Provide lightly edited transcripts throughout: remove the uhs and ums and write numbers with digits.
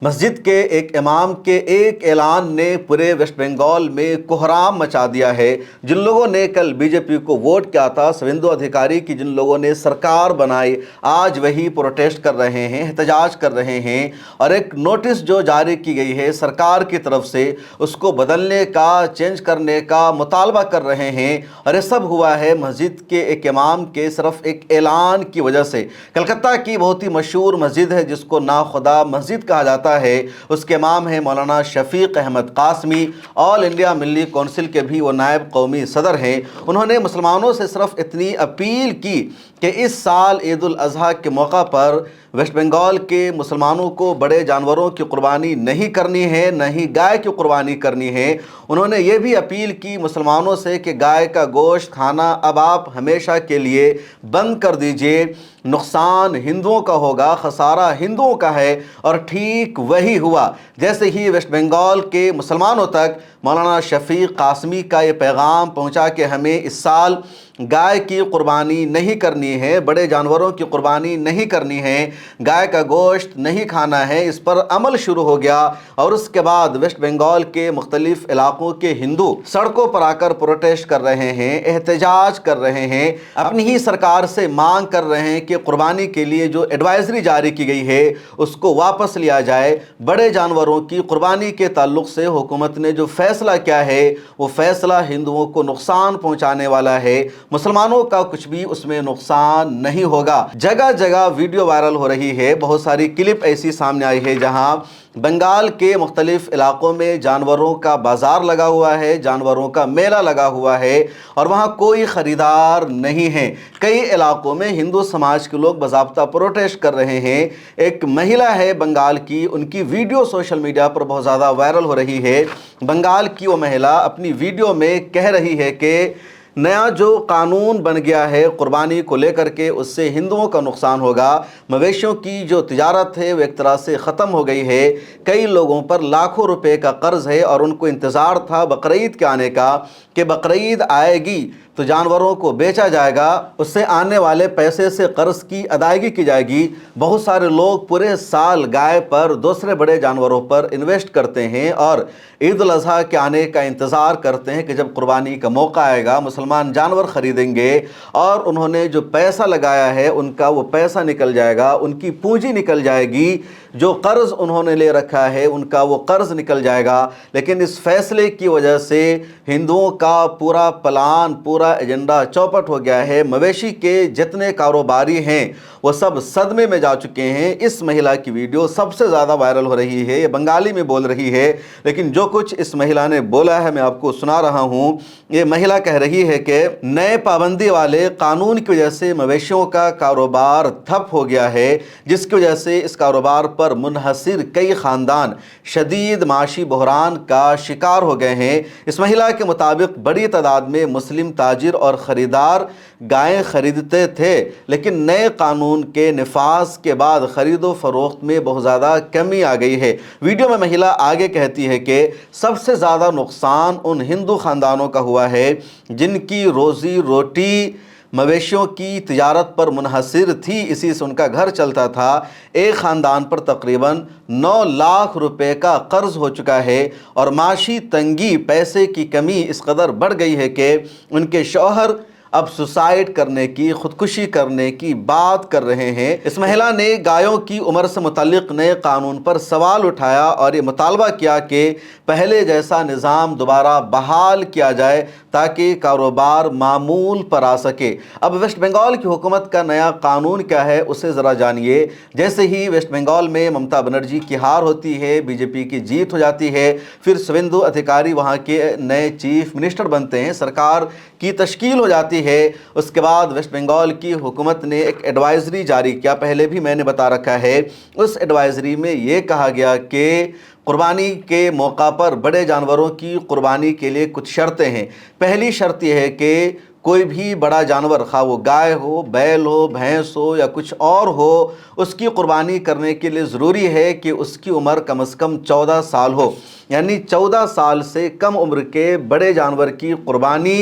मस्जिद के एक इमाम के एक ऐलान ने पूरे वेस्ट बंगाल में कोहराम मचा दिया है। जिन लोगों ने कल बीजेपी को वोट किया था, शुवेंदु अधिकारी की जिन लोगों ने सरकार बनाई, आज वही प्रोटेस्ट कर रहे हैं, एहतजाज कर रहे हैं और एक नोटिस जो जारी की गई है सरकार की तरफ से, उसको बदलने का, चेंज करने का मुतालबा कर रहे हैं। और ये सब हुआ है मस्जिद के एक इमाम के सिर्फ एक ऐलान की वजह से। कलकत्ता की बहुत ही मशहूर मस्जिद है जिसको ना खुदा मस्जिद कहा जाता है, उसके इमाम है मौलाना शफीक अहमद कासमी, ऑल इंडिया मिल्ली कौंसिल के भी वो नायब कौमी सदर हैं। उन्होंने मुसलमानों से सिर्फ इतनी अपील की कि इस साल ईद उल अज़हा के मौका पर वेस्ट बंगाल के मुसलमानों को बड़े जानवरों की कुर्बानी नहीं करनी है, न ही गाय की कुर्बानी करनी है। उन्होंने ये भी अपील की मुसलमानों से कि गाय का गोश्त खाना अब आप हमेशा के लिए बंद कर दीजिए, नुकसान हिंदुओं का होगा, खसारा हिंदुओं का है। और ठीक वही हुआ। जैसे ही वेस्ट बंगाल के मुसलमानों तक मौलाना शफीक कासमी का ये पैगाम पहुंचा कि हमें इस साल गाय की कुर्बानी नहीं करनी है, बड़े जानवरों की कुर्बानी नहीं करनी है, गाय का गोश्त नहीं खाना है, इस पर अमल शुरू हो गया। और उसके बाद वेस्ट बंगाल के मुख्तलिफ इलाकों के हिंदू सड़कों पर आकर प्रोटेस्ट कर रहे हैं, एहतजाज कर रहे हैं, अपनी ही सरकार से मांग कर रहे हैं कि कुर्बानी के लिए जो एडवाइजरी जारी की गई है उसको वापस लिया जाए। बड़े जानवरों की कुर्बानी के ताल्लुक से हुकूमत ने जो फैसला किया है वो फैसला हिंदुओं को नुकसान पहुंचाने वाला है, मुसलमानों का कुछ भी उसमें नुकसान नहीं होगा। जगह जगह वीडियो वायरल हो रही है, बहुत सारी क्लिप ऐसी सामने आई है जहां बंगाल के मुख्तलिफ इलाकों में जानवरों का बाजार लगा हुआ है, जानवरों का मेला लगा हुआ है और वहाँ कोई ख़रीदार नहीं है। कई इलाकों में हिंदू समाज के लोग बाज़ाब्ता प्रोटेस्ट कर रहे हैं। एक महिला है बंगाल की, उनकी वीडियो सोशल मीडिया पर बहुत ज़्यादा वायरल हो रही है। बंगाल की वो महिला अपनी वीडियो में कह रही है कि नया जो कानून बन गया है कुर्बानी को लेकर के, उससे हिंदुओं का नुकसान होगा। मवेशियों की जो तिजारत है वो एक तरह से ख़त्म हो गई है। कई लोगों पर लाखों रुपए का कर्ज है और उनको इंतज़ार था बकरीद के आने का कि बकरीद आएगी तो जानवरों को बेचा जाएगा, उससे आने वाले पैसे से कर्ज की अदायगी की जाएगी। बहुत सारे लोग पूरे साल गाय पर, दूसरे बड़े जानवरों पर इन्वेस्ट करते हैं और ईद उल अज़हा के आने का इंतज़ार करते हैं कि जब कुर्बानी का मौका आएगा मुसलमान जानवर ख़रीदेंगे और उन्होंने जो पैसा लगाया है उनका वो पैसा निकल जाएगा, उनकी पूंजी निकल जाएगी, जो कर्ज़ उन्होंने ले रखा है उनका वो कर्ज़ निकल जाएगा। लेकिन इस फैसले की वजह से हिंदुओं का पूरा प्लान, पूरा एजेंडा चौपट हो गया है। मवेशी के जितने कारोबारी हैं वो सब सदमे में जा चुके हैं। इस महिला की वीडियो सबसे ज़्यादा वायरल हो रही है, ये बंगाली में बोल रही है, लेकिन जो कुछ इस महिला ने बोला है मैं आपको सुना रहा हूँ। ये महिला कह रही है कि नए पाबंदी वाले कानून की वजह से मवेशियों का कारोबार ठप हो गया है, जिसकी वजह से इस कारोबार पर मुनहसिर कई ख़ानदान शदीद माशी बहरान का शिकार हो गए हैं। इस महिला के मुताबिक बड़ी तादाद में मुस्लिम ताजिर और ख़रीदार गायें ख़रीदते थे, लेकिन नए कानून के निफाज के बाद ख़रीदो फरोख्त में बहुत ज़्यादा कमी आ गई है। वीडियो में महिला आगे कहती है कि सबसे ज़्यादा नुकसान उन हिंदू ख़ानदानों का हुआ है जिनकी रोज़ी रोटी मवेशियों की तिजारत पर मुनहसिर थी, इसी से उनका घर चलता था। एक ख़ानदान पर तकरीबन 9 लाख रुपए का कर्ज़ हो चुका है और माशी तंगी, पैसे की कमी इस कदर बढ़ गई है कि उनके शौहर अब सुसाइड करने की, खुदकुशी करने की बात कर रहे हैं। इस महिला ने गायों की उम्र से मुताल्लिक नए कानून पर सवाल उठाया और ये मुतालबा किया कि पहले जैसा निज़ाम दोबारा बहाल किया जाए ताकि कारोबार मामूल पर आ सके। अब वेस्ट बंगाल की हुकूमत का नया कानून क्या है उसे ज़रा जानिए। जैसे ही वेस्ट बंगाल में ममता बनर्जी की हार होती है, बीजेपी की जीत हो जाती है, फिर शुवेंदु अधिकारी वहाँ के नए चीफ मिनिस्टर बनते हैं, सरकार की तश्कील हो जाती है। उसके बाद वेस्ट बंगाल की हुकूमत ने एक एडवाइजरी जारी किया, पहले भी मैंने बता रखा है। उस एडवाइजरी में ये कहा गया कि कुर्बानी के मौका पर बड़े जानवरों की कुर्बानी के लिए कुछ शर्तें हैं। पहली शर्त यह है कि कोई भी बड़ा जानवर, खा वो गाय हो, बैल हो, भैंस हो या कुछ और हो, उसकी कुर्बानी करने के लिए ज़रूरी है कि उसकी उम्र कम से कम 14 साल हो। यानी 14 साल से कम उम्र के बड़े जानवर की कुर्बानी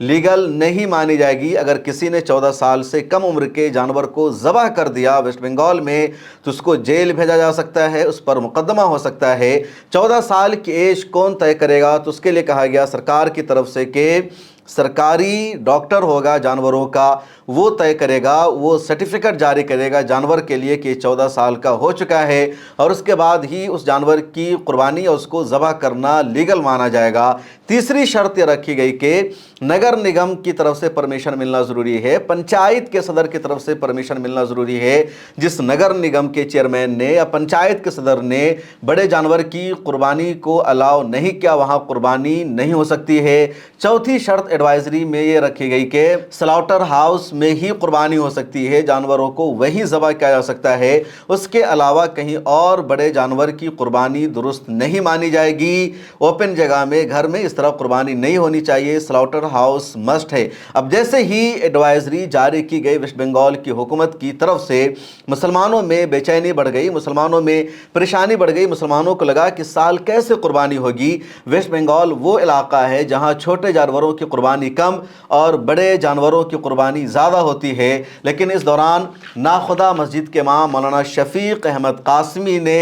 लीगल नहीं मानी जाएगी। अगर किसी ने 14 साल से कम उम्र के जानवर को ज़बह कर दिया वेस्ट बंगाल में तो उसको जेल भेजा जा सकता है, उस पर मुकदमा हो सकता है। 14 साल की एज कौन तय करेगा? तो उसके लिए कहा गया सरकार की तरफ से कि सरकारी डॉक्टर होगा जानवरों का, वो तय करेगा, वो सर्टिफिकेट जारी करेगा जानवर के लिए कि 14 साल का हो चुका है, और उसके बाद ही उस जानवर की कुर्बानी और उसको ज़बह करना लीगल माना जाएगा। तीसरी शर्त ये रखी गई कि नगर निगम की तरफ से परमिशन मिलना ज़रूरी है, पंचायत के सदर की तरफ से परमिशन मिलना ज़रूरी है। जिस नगर निगम के चेयरमैन ने या पंचायत के सदर ने बड़े जानवर की कुर्बानी को अलाउ नहीं किया, वहाँ कुर्बानी नहीं हो सकती है। चौथी शर्त एडवाइजरी में ये रखी गई कि स्लॉटर हाउस में ही कुर्बानी हो सकती है, जानवरों को वहीं ज़बह किया जा सकता है, उसके अलावा कहीं और बड़े जानवर की कुर्बानी दुरुस्त नहीं मानी जाएगी। ओपन जगह में, घर में इस तरह कुर्बानी नहीं होनी चाहिए, स्लॉटर हाउस मस्ट है। अब जैसे ही एडवाइजरी जारी की गई वेस्ट बंगाल की हुकूमत की तरफ से, मुसलमानों में बेचैनी बढ़ गई, मुसलमानों में परेशानी बढ़ गई। मुसलमानों को लगा कि साल कैसे कुर्बानी होगी। वेस्ट बंगाल वो इलाका है जहाँ छोटे जानवरों की कुर्बानी कम और बड़े जानवरों की कुर्बानी ज़्यादा होती है। लेकिन इस दौरान नाखुदा मस्जिद के इमाम मौलाना शफीक अहमद कासमी ने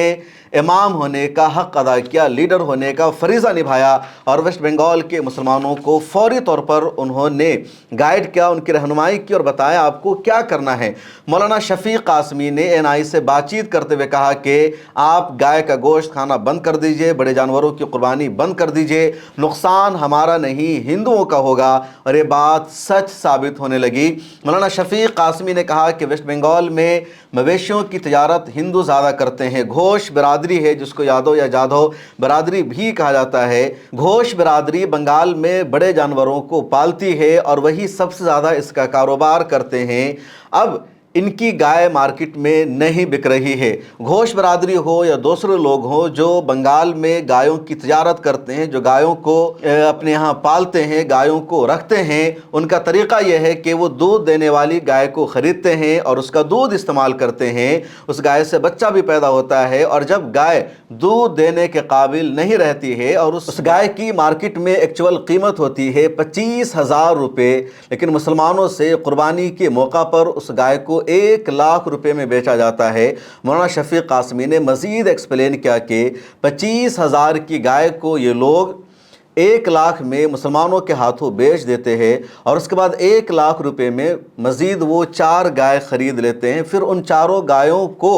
इमाम होने का हक़ अदा किया, लीडर होने का फरीज़ा निभाया, और वेस्ट बंगाल के मुसलमानों को फौरी तौर पर उन्होंने गाइड किया, उनकी रहनुमाई की और बताया आपको क्या करना है। मौलाना शफीक कासमी ने एएनआई से बातचीत करते हुए कहा कि आप गाय का गोश्त खाना बंद कर दीजिए, बड़े जानवरों की कुर्बानी बंद कर दीजिए, नुकसान हमारा नहीं हिंदुओं का होगा। और ये बात सच साबित होने लगी। मौलाना शफीक कासमी ने कहा कि वेस्ट बंगाल में मवेशियों की तिजारत हिंदू ज़्यादा करते हैं। घोष बिरादरी है जिसको यादव या जाधव बिरादरी भी कहा जाता है। घोष बिरादरी बंगाल में बड़े जानवरों को पालती है और वही सबसे ज़्यादा इसका कारोबार करते हैं। अब इनकी गाय मार्केट में नहीं बिक रही है। घोष बिरादरी हो या दूसरे लोग हो जो बंगाल में गायों की तिजारत करते हैं, जो गायों को अपने यहाँ पालते हैं, गायों को रखते हैं, उनका तरीक़ा यह है कि वो दूध देने वाली गाय को ख़रीदते हैं और उसका दूध इस्तेमाल करते हैं। उस गाय से बच्चा भी पैदा होता है, और जब गाय दूध देने के काबिल नहीं रहती है और उस गाय की मार्केट में एक्चुअल कीमत होती है 25,000 रुपये, लेकिन मुसलमानों से कुर्बानी के मौका पर उस गाय को 1 लाख रुपए में बेचा जाता है। मौलाना शफीक कासमी ने मज़ीद एक्सप्लेन किया कि 25,000 की गाय को ये लोग 1 लाख में मुसलमानों के हाथों बेच देते हैं, और उसके बाद 1 लाख रुपए में मज़ीद वो 4 गाय ख़रीद लेते हैं। फिर उन चारों गायों को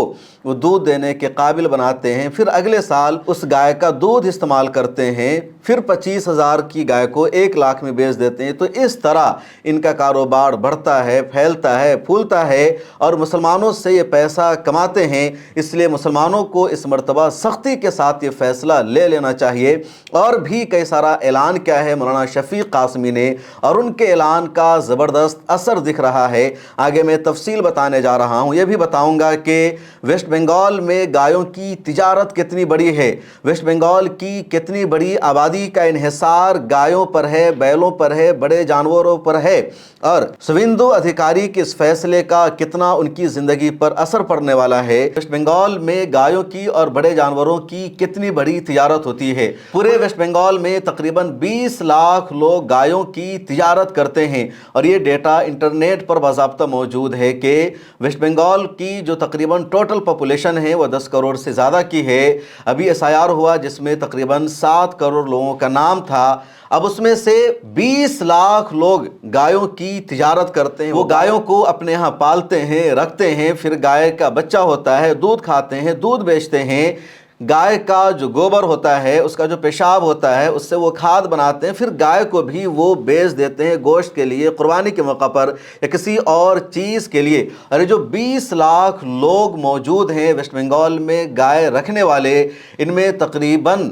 वो दूध देने के काबिल बनाते हैं, फिर अगले साल उस गाय का दूध इस्तेमाल करते हैं, फिर 25,000 की गाय को 1 लाख में बेच देते हैं। तो इस तरह इनका कारोबार बढ़ता है, फैलता है, फूलता है, और मुसलमानों से ये पैसा कमाते हैं। इसलिए मुसलमानों को इस मर्तबा सख्ती के साथ ये फ़ैसला ले लेना चाहिए। और भी कई सारा ऐलान क्या है मौलाना शफीक कासमी ने, और उनके ऐलान का ज़बरदस्त असर दिख रहा है। आगे मैं तफसील बताने जा रहा हूँ। ये भी बताऊँगा कि वेस्ट बंगाल में गायों की तिजारत कितनी बड़ी है, वेस्ट बंगाल की कितनी बड़ी आबादी का इन्हिसार गायों पर है, बैलों पर है, बड़े जानवरों पर है, और शुवेंदु अधिकारी के इस फैसले का कितना उनकी ज़िंदगी पर असर पड़ने वाला है। वेस्ट बंगाल में गायों की और बड़े जानवरों की कितनी बड़ी तिजारत होती है। पूरे वेस्ट बंगाल में तकरीबन 20 लाख लोग गायों की तिजारत करते हैं, और ये डेटा इंटरनेट पर बाज़ाब्ता मौजूद है कि वेस्ट बंगाल की जो तकरीबन टोटल पॉपुलेशन है वो 10 करोड़ से ज़्यादा की है। अभी एसआईआर हुआ जिसमें तकरीबन 7 करोड़ लोगों का नाम था। अब उसमें से 20 लाख लोग गायों की तिजारत करते हैं। वो गायों को अपने यहाँ पालते हैं, रखते हैं, फिर गाय का बच्चा होता है, दूध खाते हैं, दूध बेचते हैं। गाय का जो गोबर होता है, उसका जो पेशाब होता है, उससे वो खाद बनाते हैं, फिर गाय को भी वो बेच देते हैं गोश्त के लिए, कुर्बानी के मौका पर या किसी और चीज़ के लिए। अरे जो 20 लाख लोग मौजूद हैं वेस्ट बंगाल में गाय रखने वाले, इनमें तकरीबन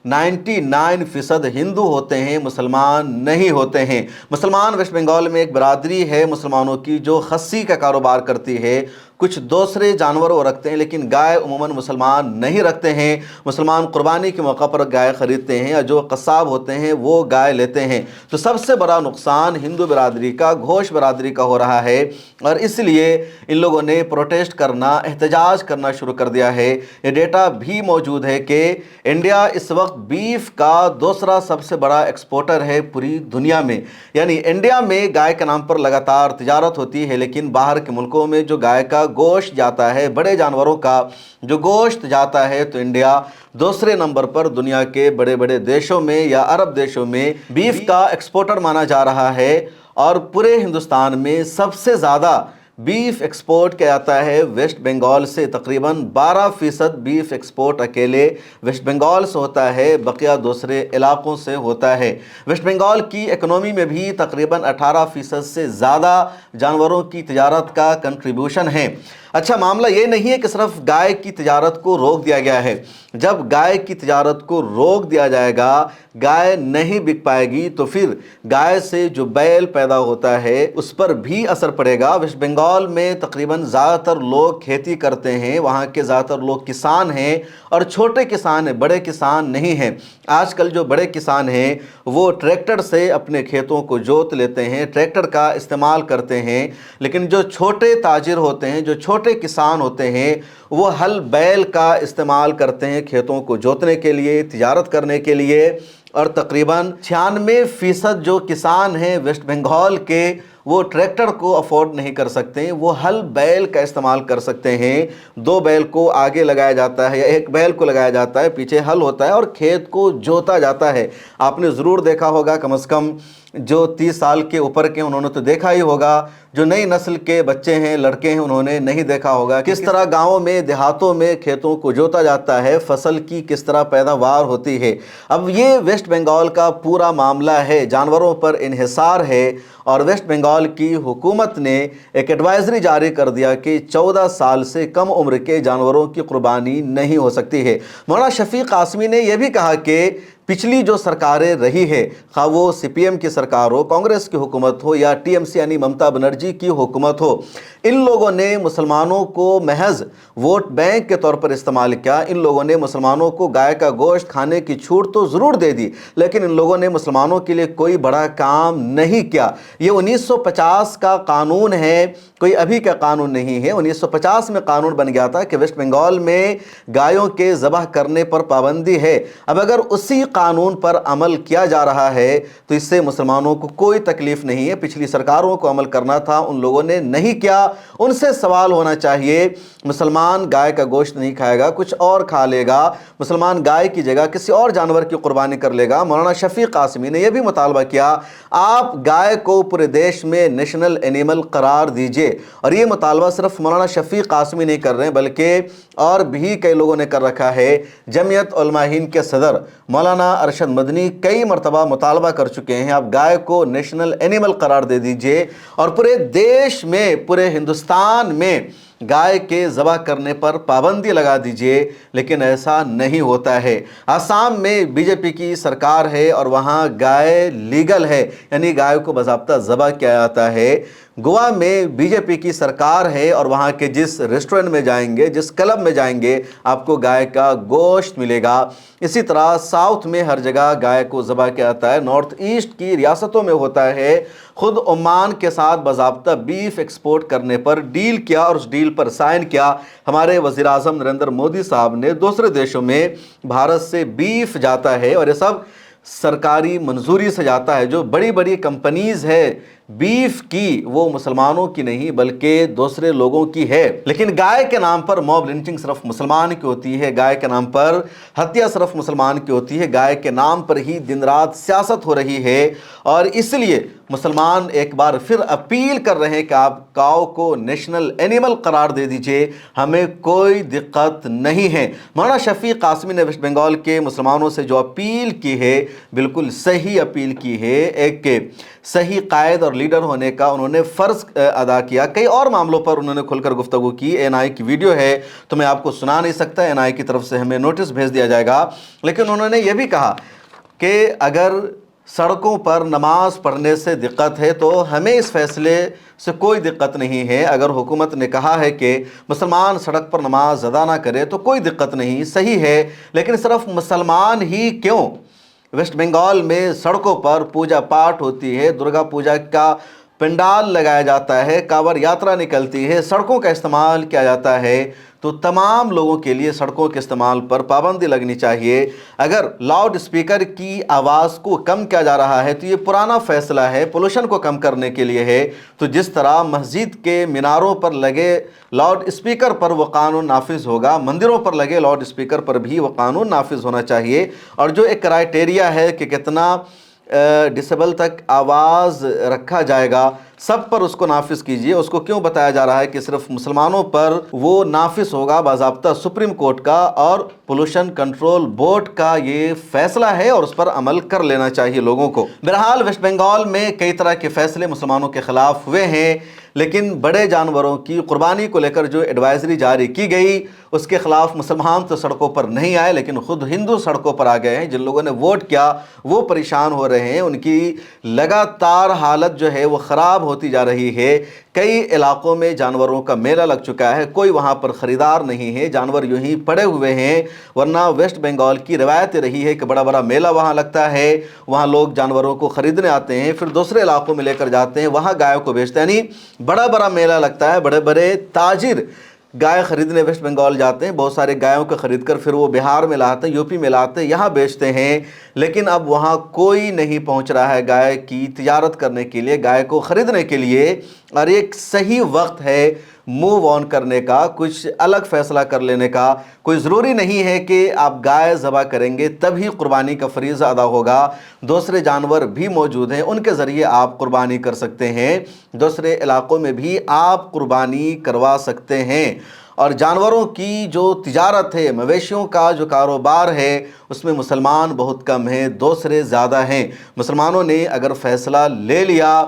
99% हिंदू होते हैं, मुसलमान नहीं होते हैं। मुसलमान वेस्ट बंगाल में एक बरादरी है मुसलमानों की जो खस्सी का कारोबार करती है। कुछ दूसरे जानवर वो रखते हैं, लेकिन गाय उमूमन मुसलमान नहीं रखते हैं। मुसलमान कुर्बानी के मौका पर गाय ख़रीदते हैं या जो कसाब होते हैं वो गाय लेते हैं। तो सबसे बड़ा नुकसान हिंदू बिरादरी का, घोष बिरादरी का हो रहा है, और इसलिए इन लोगों ने प्रोटेस्ट करना, एहतजाज करना शुरू कर दिया है। ये डेटा भी मौजूद है कि इंडिया इस वक्त बीफ का दूसरा सबसे बड़ा एक्सपोर्टर है पूरी दुनिया में। यानी इंडिया में गाय के नाम पर लगातार तिजारत होती है, लेकिन बाहर के मुल्कों में जो गाय का गोश्त जाता है, बड़े जानवरों का जो गोश्त जाता है, तो इंडिया दूसरे नंबर पर दुनिया के बड़े बड़े देशों में या अरब देशों में बीफ का एक्सपोर्टर माना जा रहा है। और पूरे हिंदुस्तान में सबसे ज़्यादा बीफ एक्सपोर्ट किया जाता है वेस्ट बंगाल से। तकरीबन 12% बीफ एक्सपोर्ट अकेले वेस्ट बंगाल से होता है, बकिया दूसरे इलाकों से होता है। वेस्ट बंगाल की इकनॉमी में भी तकरीबन 18% से ज़्यादा जानवरों की तिजारत का कंट्रीब्यूशन है। अच्छा, मामला ये नहीं है कि सिर्फ गाय की तिजारत को रोक दिया गया है। जब गाय की तिजारत को रोक दिया जाएगा, गाय नहीं बिक पाएगी, तो फिर गाय से जो बैल पैदा होता है उस पर भी असर पड़ेगा। वेस्ट बंगाल में तकरीबन ज़्यादातर लोग खेती करते हैं, वहाँ के ज़्यादातर लोग किसान हैं, और छोटे किसान हैं, बड़े किसान नहीं हैं। आजकल जो बड़े किसान हैं वो ट्रैक्टर से अपने खेतों को जोत लेते हैं, ट्रैक्टर का इस्तेमाल करते हैं, लेकिन जो छोटे ताजिर होते हैं, जो छोटे किसान होते हैं, वो हल बैल का इस्तेमाल करते हैं खेतों को जोतने के लिए, तिजारत करने के लिए। और तकरीबन 96% जो किसान हैं वेस्ट बंगाल के, वो ट्रैक्टर को अफोर्ड नहीं कर सकते, वो हल बैल का इस्तेमाल कर सकते हैं। 2 बैल को आगे लगाया जाता है या 1 बैल को लगाया जाता है, पीछे हल होता है और खेत को जोता जाता है। आपने ज़रूर देखा होगा, कम से कम जो 30 साल के ऊपर के उन्होंने तो देखा ही होगा, जो नई नस्ल के बच्चे हैं, लड़के हैं, उन्होंने नहीं देखा होगा किस तरह गाँवों में, देहातों में खेतों को जोता जाता है, फसल की किस तरह पैदावार होती है। अब ये वेस्ट बंगाल का पूरा मामला है, जानवरों पर इन्हिसार है, और वेस्ट बंगाल की हुकूमत ने एक एडवाइजरी जारी कर दिया कि 14 साल से कम उम्र के जानवरों की कुर्बानी नहीं हो सकती है। मौलाना शफीक कासमी ने यह भी कहा कि पिछली जो सरकारें रही है, खा वो सीपीएम की सरकार हो, कांग्रेस की हुकूमत हो या टीएमसी यानी ममता बनर्जी की हुकूमत हो, इन लोगों ने मुसलमानों को महज वोट बैंक के तौर पर इस्तेमाल किया। इन लोगों ने मुसलमानों को गाय का गोश्त खाने की छूट तो ज़रूर दे दी, लेकिन इन लोगों ने मुसलमानों के लिए कोई बड़ा काम नहीं किया। ये 1950 का कानून है, कोई अभी का कानून नहीं है। 1950 में कानून बन गया था कि वेस्ट बंगाल में गायों के ज़बह करने पर पाबंदी है। अब अगर उसी कानून पर अमल किया जा रहा है तो इससे मुसलमानों को कोई तकलीफ नहीं है। पिछली सरकारों को अमल करना था, उन लोगों ने नहीं किया। उनसे सवाल होना चाहिए, मुसलमान गाय का गोश्त नहीं खाएगा, कुछ और खा लेगा, मुसलमान गाय की जगह किसी और जानवर की कुर्बानी कर लेगा। मौलाना शफीक कासमी ने यह भी मुतालबा किया, आप गाय को पूरे देश में नेशनल एनिमल करार दीजिए। और ये मुतालबा सिर्फ मौलाना शफीक कासमी नहीं कर रहे हैं, बल्कि और भी कई लोगों ने कर रखा है। जमीयत उलमा हिंद के सदर मौलाना अरशद मदनी कई मरतबा मुतालबा कर चुके हैं, आप गाय को नेशनल एनिमल करार दे दीजिए और पूरे देश में, पूरे हिंदुस्तान में गाय के ज़बह करने पर पाबंदी लगा दीजिए। लेकिन ऐसा नहीं होता है। आसाम में बीजेपी की सरकार है और वहाँ गाय लीगल है, यानी गाय को बाज़ाब्ता ज़बह किया जाता है। गोवा में बीजेपी की सरकार है और वहाँ के जिस रेस्टोरेंट में जाएंगे, जिस क्लब में जाएंगे, आपको गाय का गोश्त मिलेगा। इसी तरह साउथ में हर जगह गाय को ज़बह किया जाता है। नॉर्थ ईस्ट की रियासतों में होता है। खुद ओमान के साथ बाज़ाब्ता बीफ एक्सपोर्ट करने पर डील किया और उस डील पर साइन किया हमारे वज़ीर आज़म नरेंद्र मोदी साहब ने। दूसरे देशों में भारत से बीफ जाता है और ये सब सरकारी मंजूरी से जाता है। जो बड़ी बड़ी कंपनीज़ है बीफ की, वो मुसलमानों की नहीं बल्कि दूसरे लोगों की है। लेकिन गाय के नाम पर मॉब लिंचिंग सिर्फ मुसलमान की होती है, गाय के नाम पर हत्या सिर्फ मुसलमान की होती है, गाय के नाम पर ही दिन रात सियासत हो रही है। और इसलिए मुसलमान एक बार फिर अपील कर रहे हैं कि आप काऊ को नेशनल एनिमल करार दे दीजिए, हमें कोई दिक्कत नहीं है। मौलाना शफीक कासमी ने वेस्ट बंगाल के मुसलमानों से जो अपील की है, बिल्कुल सही अपील की है। एक सही कायद और लीडर होने का उन्होंने फ़र्ज़ अदा किया। कई और मामलों पर उन्होंने खुलकर गुफ्तगू की। एनआई की वीडियो है तो मैं आपको सुना नहीं सकता, एनआई की तरफ से हमें नोटिस भेज दिया जाएगा। लेकिन उन्होंने ये भी कहा कि अगर सड़कों पर नमाज पढ़ने से दिक्कत है तो हमें इस फैसले से कोई दिक्कत नहीं है। अगर हुकूमत ने कहा है कि मुसलमान सड़क पर नमाज अदा ना करे तो कोई दिक्कत नहीं, सही है। लेकिन सिर्फ मुसलमान ही क्यों? वेस्ट बंगाल में सड़कों पर पूजा पाठ होती है, दुर्गा पूजा का पंडाल लगाया जाता है, कांवड़ यात्रा निकलती है, सड़कों का इस्तेमाल किया जाता है, तो तमाम लोगों के लिए सड़कों के इस्तेमाल पर पाबंदी लगनी चाहिए। अगर लाउड स्पीकर की आवाज़ को कम किया जा रहा है तो ये पुराना फ़ैसला है, पोल्यूशन को कम करने के लिए है। तो जिस तरह मस्जिद के मीनारों पर लगे लाउड स्पीकर पर वो कानून नाफिज होगा, मंदिरों पर लगे लाउड स्पीकर पर भी वो कानून नाफिज होना चाहिए। और जो एक क्राइटेरिया है कि कितना डिसेबल तक आवाज़ रखा जाएगा, सब पर उसको नाफिज कीजिए। उसको क्यों बताया जा रहा है कि सिर्फ मुसलमानों पर वो नाफिज होगा? बाज़ाब्ता सुप्रीम कोर्ट का और पोल्यूशन कंट्रोल बोर्ड का ये फैसला है और उस पर अमल कर लेना चाहिए लोगों को। बहरहाल वेस्ट बंगाल में कई तरह के फैसले मुसलमानों के ख़िलाफ़ हुए हैं, लेकिन बड़े जानवरों की कुर्बानी को लेकर जो एडवाइजरी जारी की गई उसके ख़िलाफ़ मुसलमान तो सड़कों पर नहीं आए, लेकिन ख़ुद हिंदू सड़कों पर आ गए हैं। जिन लोगों ने वोट किया वो परेशान हो रहे हैं, उनकी लगातार हालत जो है वो ख़राब होती जा रही है। कई इलाकों में जानवरों का मेला लग चुका है, कोई वहाँ पर ख़रीदार नहीं है, जानवर यूं ही पड़े हुए हैं। वरना वेस्ट बंगाल की रवायत रही है कि बड़ा बड़ा मेला वहाँ लगता है, वहाँ लोग जानवरों को ख़रीदने आते हैं, फिर दूसरे इलाकों में लेकर जाते हैं, वहाँ गायों को बेचते हैं। यानी बड़ा बड़ा मेला लगता है, बड़े बड़े ताजिर गाय ख़रीदने वेस्ट बंगाल जाते हैं, बहुत सारे गायों को ख़रीद कर फिर वो बिहार में लाते हैं, यूपी में लाते हैं, यहाँ बेचते हैं। लेकिन अब वहाँ कोई नहीं पहुँच रहा है गाय की तिजारत करने के लिए, गाय को ख़रीदने के लिए। और एक सही वक्त है मूव ऑन करने का, कुछ अलग फ़ैसला कर लेने का। कोई ज़रूरी नहीं है कि आप गाय ज़बह करेंगे तभी कुर्बानी का फ़रीज़ा अदा होगा। दूसरे जानवर भी मौजूद हैं, उनके ज़रिए आप कुर्बानी कर सकते हैं, दूसरे इलाक़ों में भी आप कुर्बानी करवा सकते हैं। और जानवरों की जो तिजारत है, मवेशियों का जो कारोबार है, उसमें मुसलमान बहुत कम हैं, दूसरे ज़्यादा हैं। मुसलमानों ने अगर फ़ैसला ले लिया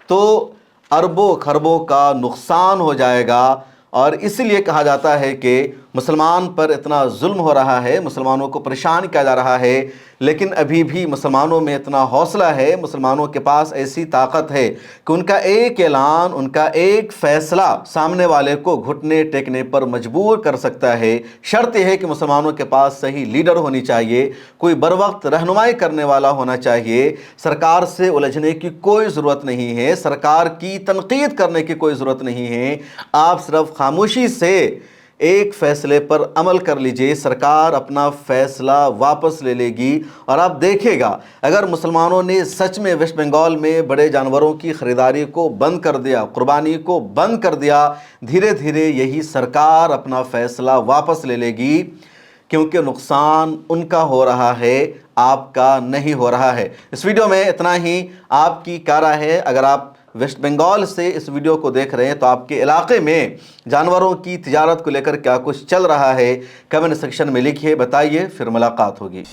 तो अरबों खरबों का नुकसान हो जाएगा। और इसलिए कहा जाता है कि मुसलमान पर इतना जुल्म हो रहा है, मुसलमानों को परेशान किया जा रहा है, लेकिन अभी भी मुसलमानों में इतना हौसला है, मुसलमानों के पास ऐसी ताकत है कि उनका एक ऐलान, उनका एक फ़ैसला सामने वाले को घुटने टेकने पर मजबूर कर सकता है। शर्त यह है कि मुसलमानों के पास सही लीडर होनी चाहिए, कोई बर वक्त रहनुमाई करने वाला होना चाहिए। सरकार से उलझने की कोई ज़रूरत नहीं है, सरकार की तनकीद करने की कोई ज़रूरत नहीं है। आप सिर्फ खामोशी से एक फ़ैसले पर अमल कर लीजिए, सरकार अपना फ़ैसला वापस ले लेगी। और आप देखिएगा, अगर मुसलमानों ने सच में वेस्ट बंगाल में बड़े जानवरों की ख़रीदारी को बंद कर दिया, कुर्बानी को बंद कर दिया, धीरे धीरे यही सरकार अपना फ़ैसला वापस ले लेगी, क्योंकि नुकसान उनका हो रहा है, आपका नहीं हो रहा है। इस वीडियो में इतना ही। आपकी क्या राय है? अगर आप वेस्ट बंगाल से इस वीडियो को देख रहे हैं तो आपके इलाके में जानवरों की तिजारत को लेकर क्या कुछ चल रहा है, कमेंट सेक्शन में लिखिए, बताइए, फिर मुलाकात होगी।